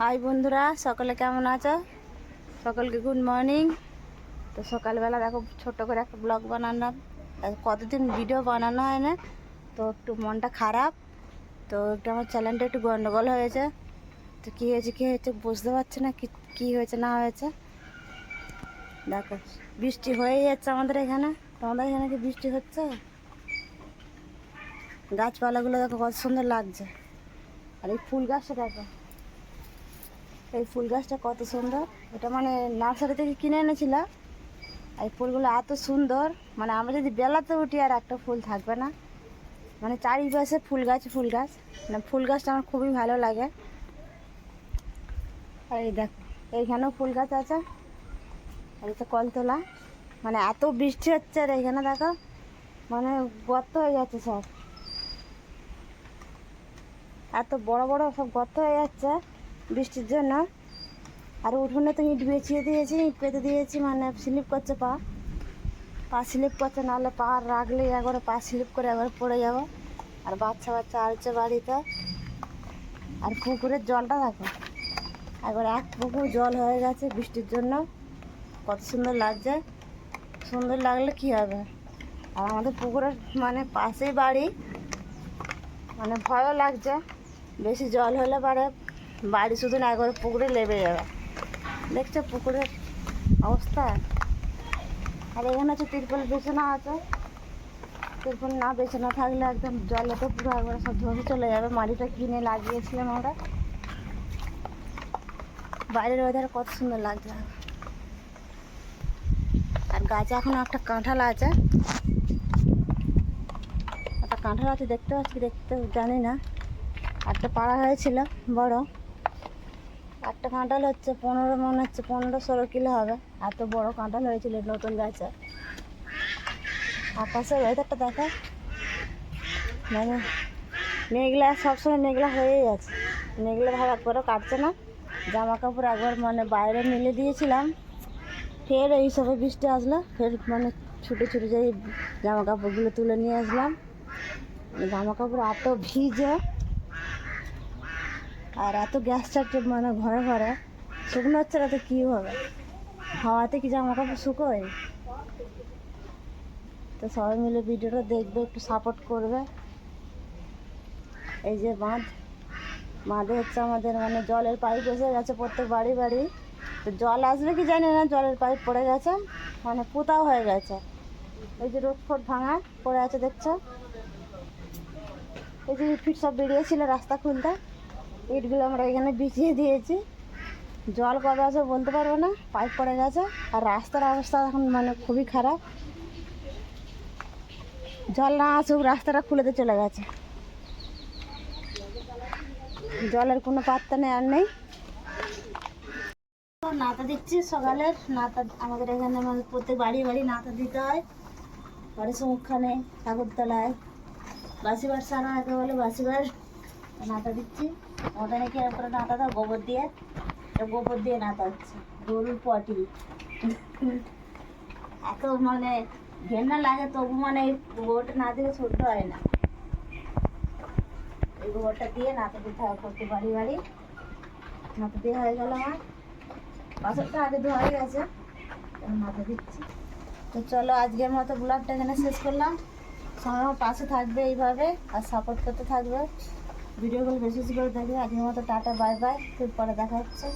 High বন্ধুরা, সকলে কেমন আছো? সকলকে গুড মর্নিং। তো সকালবেলা দেখো ছোট্ট করে একটা ব্লগ বানালাম। কতদিন ভিডিও বানানো হয় না, তো একটু মনটা খারাপ। তো একটু আমার চ্যানেলটা একটু গন্ডগোল হয়েছে। তো কী হয়েছে বুঝতে পারছি না, কী হয়েছে না হয়েছে। দেখো বৃষ্টি হয়েই যাচ্ছে আমাদের এখানে। তোমাদের এখানে কি বৃষ্টি হচ্ছে? গাছপালাগুলো দেখো কত সুন্দর লাগছে। আর এই ফুল গাছটা দেখো, এই ফুল গাছটা কত সুন্দর। এটা মানে নার্সারি থেকে কিনে এনেছিলাম। এই ফুলগুলো এত সুন্দর, মানে আমরা যদি বেলাতে উঠি আর একটা ফুল থাকবে না। মানে চারিপাশে ফুল গাছ মানে ফুল গাছটা আমার খুবই ভালো লাগে। আর এই দেখো এইখানেও ফুল গাছ আছে। আর এটা কলতলা, মানে এত বৃষ্টি হচ্ছে। আর এইখানে দেখো মানে গর্ত হয়ে যাচ্ছে সব, এত বড় বড় সব গর্ত হয়ে যাচ্ছে বৃষ্টির জন্য। আর উঠোনে তো ইট বেছিয়ে দিয়েছি, ইট পেতে দিয়েছি, মানে স্লিপ করছে পা স্লিপ করছে, নাহলে পা রাখলে একবারে পা স্লিপ করে একবার পড়ে যাবো। আর বাচ্চা আসছে বাড়িতে। আর পুকুরের জলটা দেখো, একবার এক পুকুর জল হয়ে গেছে বৃষ্টির জন্য। কত সুন্দর লাগছে। সুন্দর লাগলে কি হবে, আর আমাদের পুকুরের মানে পাশেই বাড়ি, মানে ভয়ও লাগছে। বেশি জল হলে পারে বাড়ি শুধু না একবারে পুকুরে লেবে যাবে। দেখছো পুকুরের অবস্থা। আর এখানে হচ্ছে তিরপল বেছানো আছে। তিরপল না বেছানো থাকলে একদম জলে তো পুরো একবার সব ধসে চলে যাবে। মাটিটা কিনে লাগিয়েছিলাম আমরা। বাইরের ওয়েদার কত সুন্দর লাগছে। আর গাছে এখন একটা কাঁঠাল আছে, একটা কাঁঠাল আছে দেখতে পাচ্ছি, দেখতে জানি না। একটা পাড়া হয়েছিল বড়, একটা কাঁঠাল হচ্ছে 15, মনে হচ্ছে 15-16 কিলো হবে। এত বড় কাঁঠাল হয়েছিল নতুন গাছে। আকাশের ওয়েদারটা দেখা, মানে মেঘলা, সবসময় মেঘলা হয়েই আছে। মেঘলা ভাব একবারও কাটছে না। জামা কাপড় একবার মানে বাইরে মেলে দিয়েছিলাম, ফের এইসবে বৃষ্টি আসলো। ফের মানে ছুটে যাই জামা কাপড়গুলো তুলে নিয়ে আসলাম। জামা কাপড় এত ভিজে, আর এত গ্যাস চাপছে মানে ঘরে ঘরে, শুকনো হচ্ছে না তো কী হবে, হাওয়াতে কি জামা কাপড় শুকোয়? তো সবাই মিলে ভিডিওটা দেখবে, একটু সাপোর্ট করবে। এই যে বাঁধে হচ্ছে আমাদের মানে জলের পাইপ এসে গেছে প্রত্যেক বাড়ি বাড়ি। তো জল আসবে কি জানি না, জলের পাইপ পড়ে গেছে, মানে পোতাও হয়ে গেছে। এই যে রোড ফোট ভাঙা পড়ে আছে দেখছো। এই যে ইট সব বেরিয়েছিল রাস্তা খুলতে, ইটগুলো আমরা এখানে বিছিয়ে দিয়েছি। জল কবে আসবে বলতে পারবো না, পাইপ পড়ে গেছে। আর রাস্তার অবস্থা এখন মানে খুবই খারাপ। জল না আসুক রাস্তাটা খুলেতে চলে গেছে, জলের কোনো পাত্তা নেই আর নেই। নাতা দিচ্ছি সকালের নাতা, আমাদের এখানে আমাদের প্রত্যেক বাড়ি বাড়ি নাতা দিতে হয়। বাড়ির মুখখানে ঠাকুরতলায় বাসিবার সারা একে বলে বাসিবার, নাতা দিচ্ছি। ওটা নাকি এরপরে নাতা দাও গোবর দিয়ে নাতা হচ্ছে গরুর পটি। এত মানে ঘেন্না লাগে, তবু মানে এই গোবরটা না দিলে সহ্য হয় না। এই গোবরটা দিয়ে নাতা দিতে হয় প্রত্যেক বাড়ি বাড়ি। নাতা দিয়ে হয়ে গেল আমার, বাসনটা আগে ধোয়া হয়ে গেছে, মাথা দিচ্ছি। তো চলো আজকের মতো ব্লগটা এখানে শেষ করলাম। সবাই আমার পাশে থাকবে এইভাবে, আর সাপোর্ট করতে থাকবে, ভিডিওগুলো বেশি বেশি করে দেখবে। আজকের মতো টাটা, বাই বাই, খুব পরে দেখা হচ্ছে।